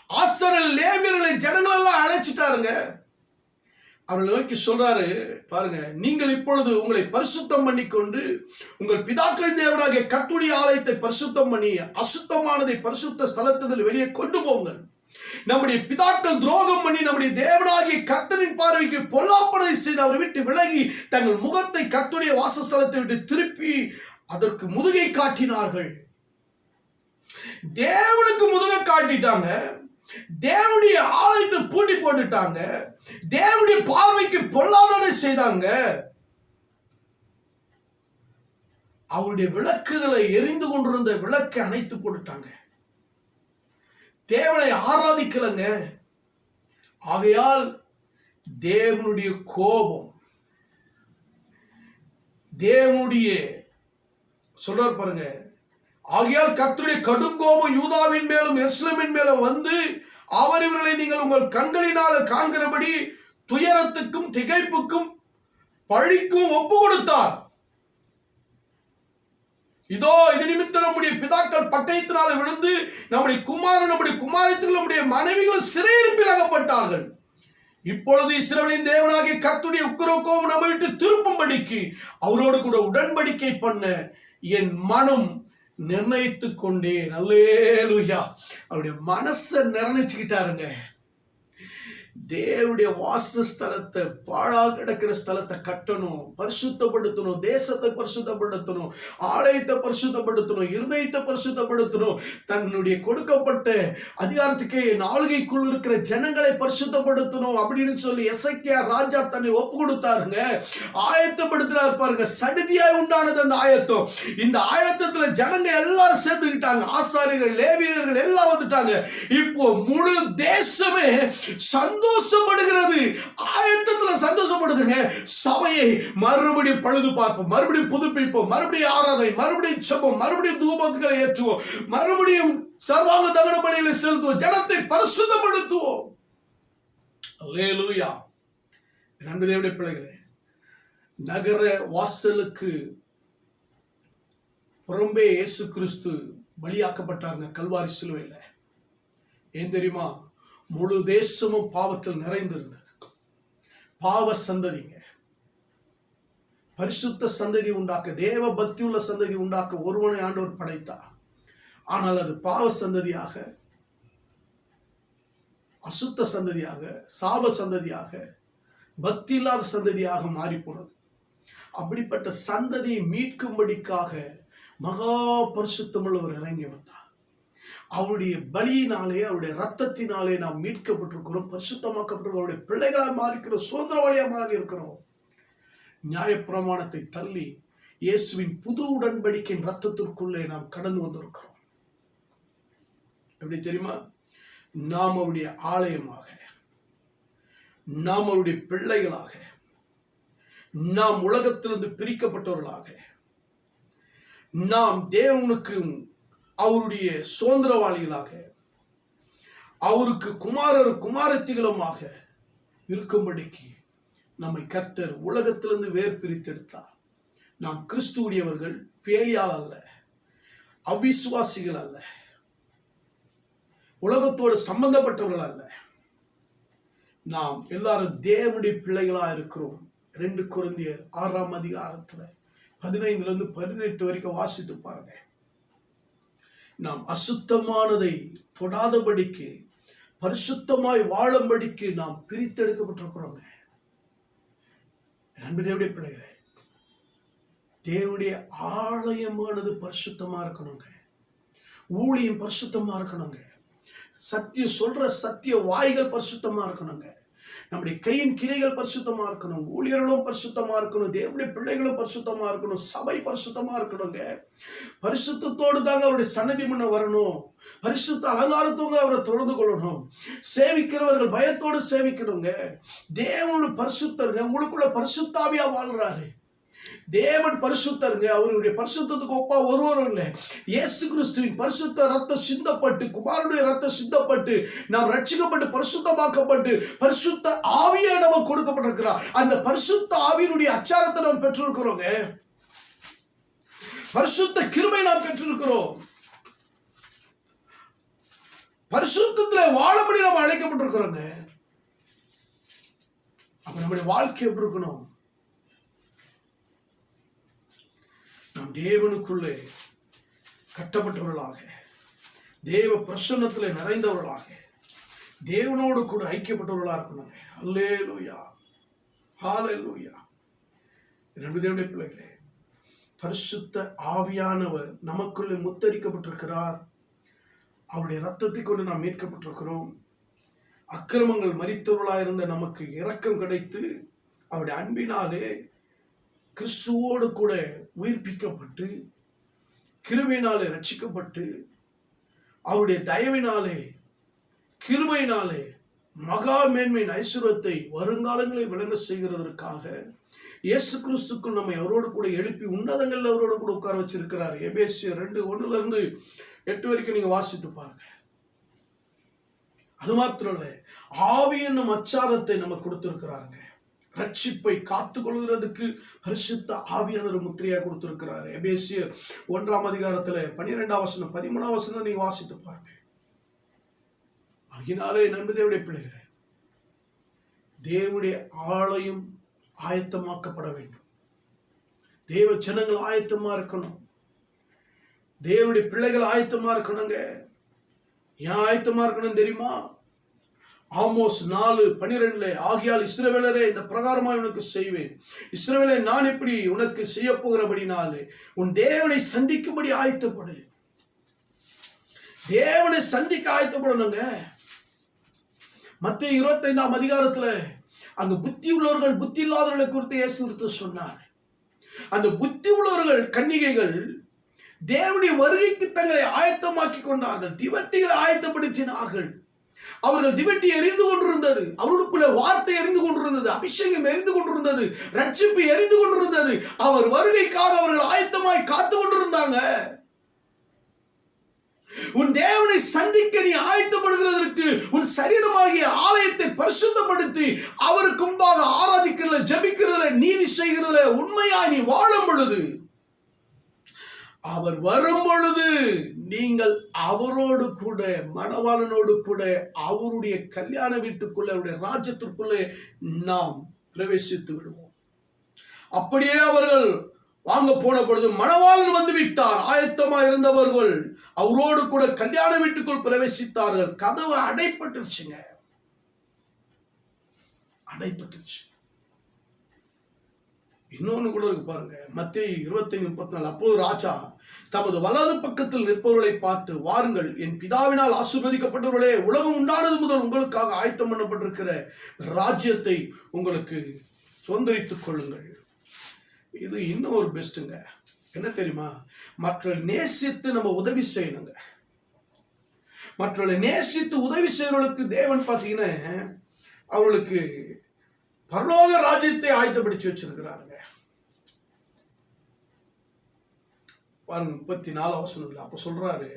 A: ஆசாரியர்கள் லேவியர்களை ஜனங்கள் எல்லாம் அழைச்சிட்டாருங்க. அவர்களை நோக்கி சொல்றாரு, பாருங்க, நீங்கள் இப்பொழுது உங்களை பரிசுத்தம் பண்ணிக்கொண்டு உங்கள் பிதாக்களின் தேவனாகிய கர்த்தருடைய ஆலயத்தை பரிசுத்தம் பண்ணி அசுத்தமானதை பரிசுத்த ஸ்தலத்தில் வெளியே கொண்டு போங்கள். நம்முடைய பிதாக்கள் துரோகம் பண்ணி நம்முடைய தேவனாகிய கர்த்தரின் பார்வைக்கு பொல்லாப்பனை செய்து அவரை விட்டு விலகி தங்கள் முகத்தை கர்த்தருடைய வாசஸ்தலத்தை விட்டு திருப்பி அதற்கு முதுகை காட்டினார்கள். தேவனுக்கு முதுகை காட்டிட்டாங்க, தேவனுடைய ஆலயத்தை பூட்டி போட்டுட்டாங்க, தேவனுடைய பார்வைக்கு பொல்லாதனை செய்தாங்க. அவருடைய விளக்குகளை எரிந்து கொண்டிருந்த விளக்கை அணைத்து போட்டுட்டாங்க. தேவனை ஆராதிக்கலங்க. ஆகையால் தேவனுடைய கோபம், தேவனுடைய சொல்றார் பாருங்க, ஆகையால் கர்த்தருடைய கடும் கோபம் யூதாவின் மேலும் எருசலேமின் மேலும் வந்து அவர் இவர்களை நீங்கள் உங்கள் கண்களினால் காண்கிறபடி துயரத்துக்கும் திகைப்புக்கும் பழிக்கும் ஒப்பு கொடுத்தார். இதோ இது நிமித்தம் நம்முடைய பிதாக்கள் பட்டயத்தினால் விழுந்து நம்முடைய குமாரத்திகள் நம்முடைய மனைவிகள் சிறையிருப்பில் அகப்பட்டார்கள். இப்பொழுது இஸ்ரவேலின் தேவனாகிய கர்த்தருடைய உக்கிரகோபம் நம்மை விட்டு திருப்பும்படிக்கு அவரோடு கூட உடன்படிக்கை பண்ண என் மனம் நிர்ணயித்து கொண்டேன். அல்லேலூயா. அவருடைய மனசை நிர்ணயிச்சுக்கிட்டாருங்க. தேவனுடைய வாசஸ்தலத்தை, பாழாக கிடக்கிற ஸ்தலத்தை கட்டணும், பரிசுத்தப்படுத்தணும், தேசத்தை பரிசுத்தப்படுத்தணும், ஆலயத்தை பரிசுத்தப்படுத்தணும், இருதயத்தை பரிசுத்தப்படுத்தணும், தன்னுடைய கொடுக்கப்பட்ட அதிகாரத்துக்கு ஆளுகைக்குள் இருக்கிற ஜனங்களை பரிசுத்தப்படுத்தணும் அப்படின்னு சொல்லி எசேக்கியா ராஜா தன்னை ஒப்பு கொடுத்தாருங்க. ஆயத்தப்படுத்தினார் பாருங்க. சடுதியாய் உண்டானது அந்த ஆயத்தம். இந்த ஆயத்தத்துல ஜனங்க எல்லாரும் சேர்ந்துக்கிட்டாங்க. ஆசாரியர்கள், லேவியர்கள் எல்லாம் வந்துட்டாங்க. இப்போ முழு தேசமே சந்தோஷப்படுகிறது, ஆயத்தத்தில் சந்தோஷப்படுதுங்க. சபையை மறுபடியும் பழுது பார்ப்போம், மறுபடியும் புதுப்பிப்போம், மறுபடியும் ஆராதனை, மறுபடியும் ஜெபம், மறுபடியும் தூபங்களை ஏற்றுவோம், மறுபடியும் சர்வாங்க தகன பலிகளை செலுத்துவோம், ஜனத்தை பரிசுத்தப்படுத்துவோம். அல்லேலூயா. நன்றி தேவனுடைய பிள்ளைகளே, நகர வாசலுக்கு புறம்பே இயேசு கிறிஸ்து பலியாக்கப்பட்டாருங்க கல்வாரி சிலுவையில். ஏன் தெரியுமா? முழு தேசமும் பாவத்தில் நிறைந்திருந்தது. பாவ சந்ததிங்க. பரிசுத்த சந்ததி உண்டாக்க, தேவ பக்தி உள்ள சந்ததி உண்டாக்க ஒருவனை ஆண்டவர் படைத்தார். ஆனால் அது பாவ சந்ததியாக, அசுத்த சந்ததியாக, சாப சந்ததியாக, பக்தி இல்லாத சந்ததியாக மாறி போனது. அப்படிப்பட்ட சந்ததியை மீட்கும்படிக்காக மகா பரிசுத்தமுள்ளவர் இறங்கி வந்தார். அவருடைய பலியினாலே, அவருடைய ரத்தத்தினாலே நாம் மீட்கப்பட்டிருக்கிறோம், பரிசுத்தமாக்கப்பட்டிருக்கிறோம், அவருடைய பிள்ளைகளாக மாறிக்கிறோம், சுதந்திரவாளியாக மாறி இருக்கிறோம். நியாயப்பிரமாணத்தை தள்ளி இயேசுவின் புது உடன்படிக்கையின் ரத்தத்திற்குள்ளே நாம் கடந்து வந்திருக்கிறோம். எப்படி தெரியுமா? நாம் அவருடைய ஆலயமாக, நாம் அவருடைய பிள்ளைகளாக, நாம் உலகத்திலிருந்து பிரிக்கப்பட்டவர்களாக, நாம் தேவனுக்கு அவருடைய சுதந்திரவாளிகளாக, அவருக்கு குமாரத்திகளுமாக இருக்கும்படிக்கு நம்மை கர்த்தர் உலகத்திலிருந்து வேர் பிரித்தெடுத்தார். நாம் கிறிஸ்துவுடையவர்கள், பேலியால் அல்ல, அவிசுவாசிகள் அல்ல, உலகத்தோடு சம்பந்தப்பட்டவர்கள் அல்ல. நாம் எல்லாரும் தேவனுடைய பிள்ளைகளா இருக்கிறோம். 2 கொரிந்தியர் 6ஆம் அதிகாரத்துல 15 18 வரைக்கும் வாசித்து பாருங்க. நாம் அசுத்தமானதை தொடாதபடிக்கு, பரிசுத்தமாய் வாழும்படிக்கு நாம் பிரித்தெடுக்கப்பட்டிருக்கிறோங்க. தேவனுடைய பிள்ளைகளே, தேவனுடைய ஆலயமானது பரிசுத்தமா இருக்கணுங்க. ஊழியம் பரிசுத்தமா இருக்கணுங்க. சத்தியம் சொல்ற சத்திய வாய்கள் பரிசுத்தமா இருக்கணுங்க. நம்முடைய கையின் கிரைகள் பரிசுத்தமா இருக்கணும். ஊழியர்களும் பரிசுத்தமா இருக்கணும். தேவனுடைய பிள்ளைகளும் பரிசுத்தமா இருக்கணும். சபை பரிசுத்தமா இருக்கணுங்க. பரிசுத்தத்தோடு தாங்க அவருடைய சன்னதி முன்ன வரணும். பரிசுத்த அலங்காரத்தோடு அவரை தொழுது கொள்ளணும். சேவிக்கிறவர்கள் பயத்தோடு சேவிக்கணுங்க. தேவனுடைய பரிசுத்தருங்க. உங்களுக்குள்ள பரிசுத்தாவியா வாழ்றாரு. தேவன் பரிசுத்தருங்க. அவருடைய பரிசுத்தத்துக்கு ஒப்பா ஒருவரும் இல்லை. இயேசு கிறிஸ்துவின் பரிசுத்த ரத்தம் சிந்தப்பட்டு, குமாரனுடைய ரத்தம் சிந்தப்பட்டு, நாம் ரட்சிக்கப்பட்டு பரிசுத்தமாக்கப்பட்டு பரிசுத்த ஆவியை நமக்கு கொடுக்கப்பட்டிருக்கிறார். அந்த பரிசுத்த ஆவியினுடைய அச்சாரத்தை நாம் பெற்றிருக்கிறோங்க. பரிசுத்த கிருபை நாம் பெற்றிருக்கிறோம். பரிசுத்தத்துல வாழபடி நம்ம அழைக்கப்பட்டிருக்கிறோங்க. அப்ப நம்முடைய வாழ்க்கை எப்படி இருக்கணும்? நாம் தேவனுக்குள்ளே கட்டப்பட்டவர்களாக, தேவ பிரசன்னத்திலே நிறைந்தவர்களாக, தேவனோடு கூட ஐக்கியப்பட்டவர்களாக இருக்கணுங்க. அல்லேலூயா, ஹல்லேலூயா. தேவனுடைய பிள்ளைகளே, பரிசுத்த ஆவியானவர் நமக்குள்ளே முத்தரிக்கப்பட்டிருக்கிறார். அவருடைய ரத்தத்தை கொண்டு நாம் மீட்கப்பட்டிருக்கிறோம். அக்கிரமங்கள் மரித்தவர்களாயிருந்த நமக்கு இரக்கம் கிடைத்து அவருடைய அன்பினாலே கிறிஸ்துவோடு கூட உயிர்ப்பிக்கப்பட்டு கிருபையினாலே ரட்சிக்கப்பட்டு அவருடைய தயவினாலே கிருபையினாலே மகா மேன்மையின் ஐஸ்வர்யத்தை வருங்காலங்களில் விளங்க செய்கிறதற்காக இயேசு கிறிஸ்துக்குள் நம்மை அவரோடு கூட எழுப்பி உன்னதங்களில் அவரோடு கூட உட்கார வச்சிருக்கிறார். எபேசியர் 2:1-8 வரைக்கும் நீங்க வாசித்து பாருங்க. அது மாத்திரம் இல்ல, ஆவி என்னும் அச்சாரத்தை நமக்கு கொடுத்திருக்கிறாங்க. ரட்சிப்பை காத்து கொள்கிறதுக்கு பரிசுத்த ஆவியானவர் முத்திரையா கொடுத்திருக்கிறார். எபேசியர் 1:12 13 நீங்க வாசித்து பாருங்க. ஆகினாலே நண்பதேவுடைய பிள்ளைகளே, தேவனுடைய ஆலயம் ஆயத்தமாக்கப்பட வேண்டும். தேவ ஜனங்கள் ஆயத்தமா இருக்கணும். தேவனுடைய பிள்ளைகள் ஆயத்தமா இருக்கணுங்க. ஏன் ஆயத்தமா இருக்கணும் தெரியுமா? ஆமோஸ் 4:12 ஆகியால் இஸ்ரவேலரே இந்த பிரகாரமாய் உனக்கு செய்வேன். இஸ்ரவேலே, நான் எப்படி உனக்கு செய்ய போகிறபடினாலே உன் தேவனை சந்திக்கும்படி ஆயத்தப்படு. தேவனை சந்திக்க ஆயத்தப்படணுங்க. மத்தேயு 25 அங்க புத்தி உள்ளவர்கள் புத்தி இல்லாதவர்களை குறித்து இயேசு கிறிஸ்து சொன்னார். அந்த புத்தி உள்ளவர்கள் கன்னிகைகள் தேவனுடைய வருகைக்கு தங்களை ஆயத்தமாக்கி கொண்டார்கள். திவட்டிகளை ஆயத்தப்படுத்தினார்கள். அவர்கள் திவட்டி எரிந்து கொண்டிருந்தது. அவர்களுக்குள்ள வார்த்தை எரிந்து கொண்டிருந்தது. அபிஷேகம் எரிந்து கொண்டிருந்தது. ரட்சிப்பு எரிந்து கொண்டிருந்தது. அவர் வருகைக்காக அவர்கள் ஆயத்தமாய் காத்து கொண்டிருந்தாங்க. உன் தேவனை சந்திக்க நீ ஆயத்தப்படுகிறதற்கு உன் சரீரமாகிய ஆலயத்தை பரிசுத்தப்படுத்தி அவருக்கு முன்பாக ஆராதிக்கிறதுல, ஜெபிக்கிறதுல, நீதி செய்கிறதுல உண்மையாய் நீ வாழும் பொழுது, அவர் வரும் பொழுது நீங்கள் அவரோடு கூட, மணவாளனோடு கூட அவருடைய கல்யாண வீட்டுக்குள்ள, அவருடைய ராஜ்யத்திற்குள்ளே நாம் பிரவேசித்து விடுவோம். அப்படியே அவர்கள் வாங்க போன பொழுது மணவாளன் வந்து விட்டார். ஆயத்தமா இருந்தவர்கள் அவரோடு கூட கல்யாண வீட்டுக்குள் பிரவேசித்தார்கள். கதவு அடைப்பட்டுருச்சுங்க, அடைப்பட்டுருச்சு. இன்னொன்னு கூட இருக்கு பாருங்க, மத்தேயு 25:34 அப்போது ராஜா தமது வலது பக்கத்தில் நிற்பவர்களை பார்த்து, வாருங்கள், என் பிதாவினால் ஆசீர்வதிக்கப்பட்டவர்களே, உலகம் உண்டானது முதல் உங்களுக்காக ஆயத்தம் பண்ணப்பட்டிருக்கிற ராஜ்யத்தை உங்களுக்கு சுதந்திரித்துக் கொள்ளுங்கள். இது இன்னும் ஒரு பெஸ்ட்டுங்க. என்ன தெரியுமா? மற்றவர்களை நேசித்து நம்ம உதவி செய்யணுங்க. மற்றவர்களை நேசித்து உதவி செய்வர்களுக்கு தேவன் பார்த்தீங்கன்னா அவர்களுக்கு பரலோக ராஜ்யத்தை ஆயத்தப்படுத்தி வச்சிருக்கிறாருங்க. பாருங்க 34 அப்ப சொல்றாரு,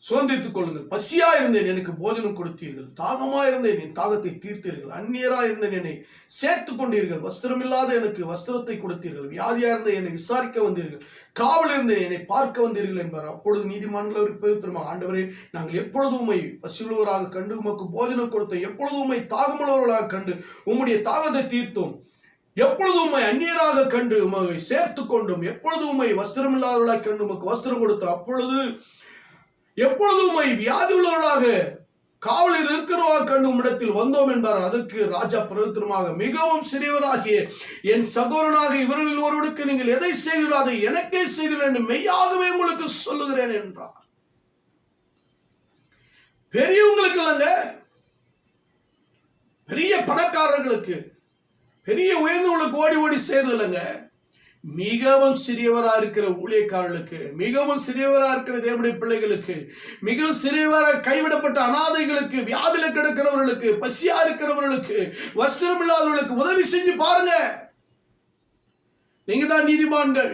A: சுதந்திரித்துக் கொள்ளுங்கள். பசியா இருந்தேன், எனக்கு போஜனம் கொடுத்தீர்கள். தாகமா இருந்தேன், என் தாகத்தை தீர்த்தீர்கள். அந்நியரா இருந்தேன், என்னை சேர்த்து கொண்டீர்கள். வஸ்திரம் இல்லாத எனக்கு வஸ்திரத்தை கொடுத்தீர்கள். வியாதியா இருந்த என்னை விசாரிக்க வந்தீர்கள். காவல் இருந்தேன், என்னை பார்க்க வந்தீர்கள் என்பார். அப்பொழுது நீதிமான்கள் அவருக்கு பவித்திரமாக, ஆண்டவரே, நாங்கள் எப்பொழுது உம்மை பசியுள்ளவராக கண்டு உமக்கு போஜனம் கொடுத்தோம். எப்பொழுது உம்மை தாகமுள்ளவர்களாக கண்டு உம்முடைய தாகத்தை தீர்த்தோம். எப்பொழுது உம்மை அந்நியராக கண்டு உம்மை சேர்த்து கொண்டும். எப்பொழுது உம்மை வஸ்திரம் இல்லாதவர்களாக கண்டு உமக்கு வஸ்திரம் கொடுத்தோம். அப்பொழுது எப்பொழுது உம்மை வியாதி உள்ளவர்களாக காவலில் இருக்கிறவராக கண்டு உம்மிடத்தில் வந்தோம் என்பார். அதற்கு ராஜா பிரவித்திரமாக, மிகவும் சிறியவராகிய என் சகோதரனாக இவர்களில் ஒருவனுக்கு நீங்கள் எதை செய்கிறீர்களோ அதை எனக்கே செய்கிறீர்கள் என்று மெய்யாகவே உங்களுக்கு சொல்லுகிறேன் என்றார். பெரியவங்களுக்கு இல்லைங்க, பெரிய பணக்காரர்களுக்கு, பெரிய உயர்ந்தவர்களுக்கு ஓடி ஓடி செய்யறது இல்லைங்க. மிகவும் சிறியவரா இருக்கிற ஊழியக்காரர்களுக்கு, மிகவும் சிறியவரா இருக்கிற தேவனுடைய பிள்ளைகளுக்கு, மிகவும் சிறியவராக கைவிடப்பட்ட அனாதைகளுக்கு, வியாதியில கிடக்கிறவர்களுக்கு, பசியா இருக்கிறவர்களுக்கு, வஸ்திரம் இல்லாதவர்களுக்கு உதவி செஞ்சு பாருங்க. நீங்க தான் நீதிமான்கள்.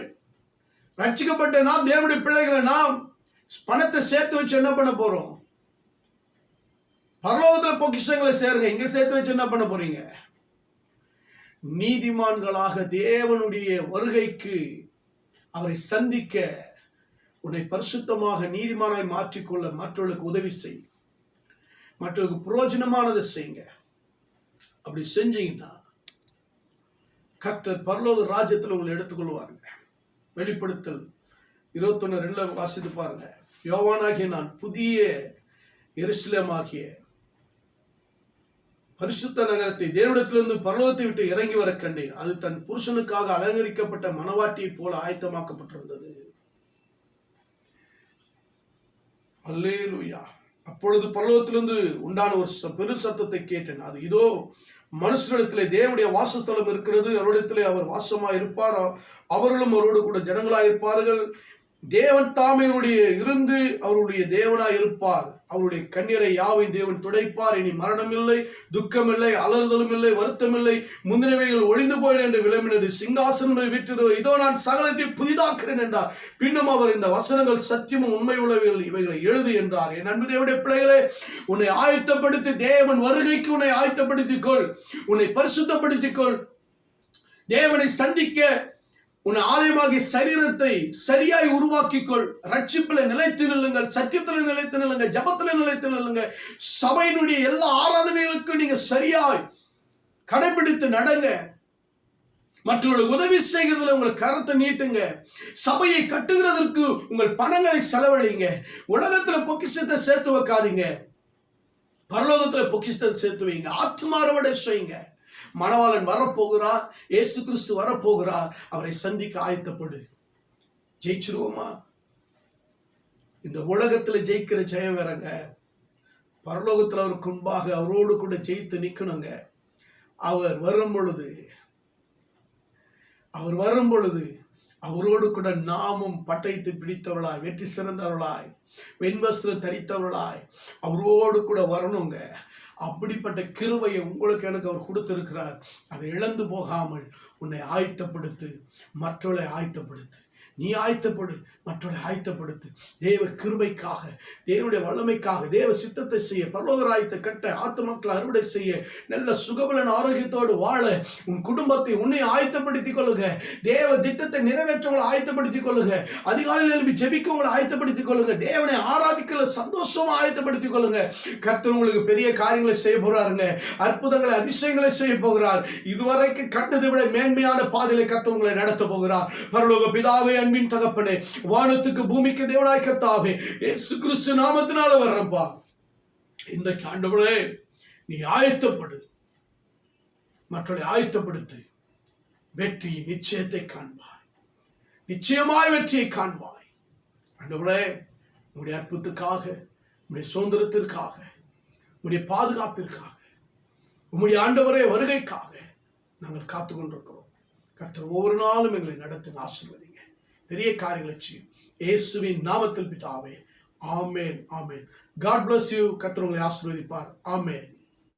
A: ரட்சிக்கப்பட்ட நாம் தேவனுடைய பிள்ளைகளை நாம் பணத்தை சேர்த்து வச்சு என்ன பண்ண போறோம்? பரலோகத்துல பொக்கிஷங்களை சேருங்க. இங்க சேர்த்து வச்சு என்ன பண்ண போறீங்க? நீதிமான்களாக தேவனுடைய வருகைக்கு அவரை சந்திக்க உன்னை பரிசுத்தமாக நீதிமானாய் மாற்றிக்கொள்ள மற்றவர்களுக்கு உதவி செய். மற்றவர்களுக்கு பிரயோஜனமானதை செய்யுங்க. அப்படி செஞ்சீங்கன்னா கர்த்தர் பரலோக ராஜ்யத்தில் உங்களை எடுத்துக்கொள்வாருங்க. வெளிப்படுத்தல் 21:2 வாசித்து பாருங்க. யோவானாகிய நான் புதிய எருசலேமாகிய பரிசுத்த நகரத்தை தேவனிடத்திலிருந்து பரலோகத்தை விட்டு இறங்கி வர கண்டேன். அது தன் புருஷனுக்காக அலங்கரிக்கப்பட்ட மணவாட்டியை போல ஆயத்தமாக்கப்பட்டிருந்தது. அல்லேலூயா. அப்பொழுது பரலோகத்திலிருந்து உண்டான ஒரு பெரு சத்தத்தை கேட்டேன். அது இதோ மனுஷனிடத்திலே தேவனுடைய வாசஸ்தலம் இருக்கிறது, அவரிடத்திலே அவர் வாசமாய் இருப்பார், அவர்களும் அவரோடு கூட ஜனங்களாய் இருப்பார்கள். தேவன் தாமே இருந்து அவருடைய தேவனாய் இருப்பார். அவருடைய கண்ணீரை யாவையும் தேவன் துடைப்பார். இனி மரணம் இல்லை, துக்கம் இல்லை, அலறுதலும் இல்லை, வருத்தம் இல்லை, முந்தினவைகள் ஒழிந்து போயின என்று விளம்பினது. சிங்காசனம் விட்டு இதோ நான் சகலத்தை புதிதாக்குறேன் என்றார். பின்னும் அவர் இந்த வசனங்கள் சத்தியமும் உண்மை உள்ளவைகள், இவைகளை எழுது என்றார். என் அன்பு தேவனுடைய பிள்ளைகளே, உன்னை ஆயத்தப்படுத்தி தேவன் வருகைக்கு உன்னை ஆயத்தப்படுத்திக் கொள். உன்னை பரிசுத்தப்படுத்திக் கொள். தேவனை சந்திக்க உன் ஆலயமாகிய சரீரத்தை சரியாய் உருவாக்கிக்கொள். ரட்சிப்பில நிலைத்து நில்லுங்கள், சத்தியத்தில் நிலைத்து நில்லுங்கள், ஜபத்தில் நிலைத்து நில்லுங்கள். சபையினுடைய எல்லா ஆராதனைகளுக்கும் நீங்க சரியாய் கடைபிடித்து நடங்க. மற்றவர்களுக்கு உதவி செய்கிறதுல உங்கள் கரத்தை நீட்டுங்க. சபையை கட்டுகிறதற்கு உங்கள் பணங்களை செலவழிங்க. உலகத்துல பொக்கிஷத்தை சேர்த்து வைக்காதீங்க, பரலோகத்துல பொக்கிஷத்தை சேர்த்து வைங்க. ஆத்மார்வடை செய்யுங்க. மணவாளன் வரப்போகிறார், இயேசு கிறிஸ்து வரப்போகிறார். அவரை சந்திக்க ஆயத்தப்படு. ஜெயிச்சிருவோமா? இந்த உலகத்துல ஜெயிக்கிற ஜெயம் வேறங்க, பரலோகத்துல அவருக்கு முன்பாக அவரோடு கூட ஜெயித்து நிக்கணுங்க. அவர் வரும் பொழுது அவரோடு கூட நாமும் பட்டயத்தை பிடித்தவர்களாய், வெற்றி சிறந்தவர்களாய், வெண்வஸ்திரம் தரித்தவர்களாய் அவரோடு கூட வரணுங்க. அப்படிப்பட்ட கிருபையை உங்களுக்கு எனக்கு அவர் கொடுத்திருக்கிறார். அதை இழந்து போகாமல் உன்னை ஆயத்தப்படுத்து, மற்றவர்களை ஆயத்தப்படுத்து. நீ ஆயத்தப்படு, மற்றவர்களை ஆயத்தப்படுத்து. தேவ கிருபைக்காக, தேவனுடைய வல்லமைக்காக, தேவ சித்தத்தை செய்ய, பரலோக ராஜ்யத்தை கட்ட, ஆத்துமாக்களை அறுவடை செய்ய, நல்ல சுகபலன் ஆரோக்கியத்தோடு வாழ உன் குடும்பத்தை உன்னை ஆயத்தப்படுத்திக் கொள்ளுங்க. தேவ திட்டத்தை நிறைவேற்றவங்களை ஆயத்தப்படுத்திக் கொள்ளுங்க. அதிகாலையில் எழுப்பி ஜெபிக்கவங்களை ஆயத்தப்படுத்திக் கொள்ளுங்க. தேவனை ஆராதிக்கல சந்தோஷமா ஆயத்தப்படுத்திக் கொள்ளுங்க. கர்த்தர் உங்களுக்கு பெரிய காரியங்களை செய்ய போறாருங்க. அற்புதங்களை, அதிசயங்களை செய்ய போகிறார். இதுவரைக்கும் கண்டதை விட மேன்மையான பாதையில கர்த்தர் உங்களை நடத்த போகிறார். பரலோக பிதாவே, அன்பின் தகப்பனே, வானத்துக்கு பூமிக்கு தேவனாய் கர்த்தாவே, இயேசு கிறிஸ்து நாமத்தினால வர்றப்பா. இன்றைக்கு ஆண்டவரே, நீ ஆயத்தப்படு, மற்றவர்களை ஆயத்தப்படுத்து. வெற்றி நிச்சயத்தை காண்பாய், நிச்சயமாய் வெற்றியை காண்பாய். ஆண்டவரே, உங்களுடைய அற்புதத்துக்காக, உங்களுடைய சுதந்திரத்திற்காக, உங்களுடைய பாதுகாப்பிற்காக, உங்களுடைய ஆண்டவரே வருகைக்காக நாங்கள் காத்து கொண்டிருக்கிறோம். கர்த்தர் ஒவ்வொரு நாளும் எங்களை நடத்துங்க, ஆசீர்வதிங்க, பெரிய காரியங்களை செய்யும். இயேசுவின் நாமத்தில் பிதாவே, ஆமென், ஆமென். God bless you. கர்த்தர் உங்களை ஆசீர்வதிப்பார். ஆமென்.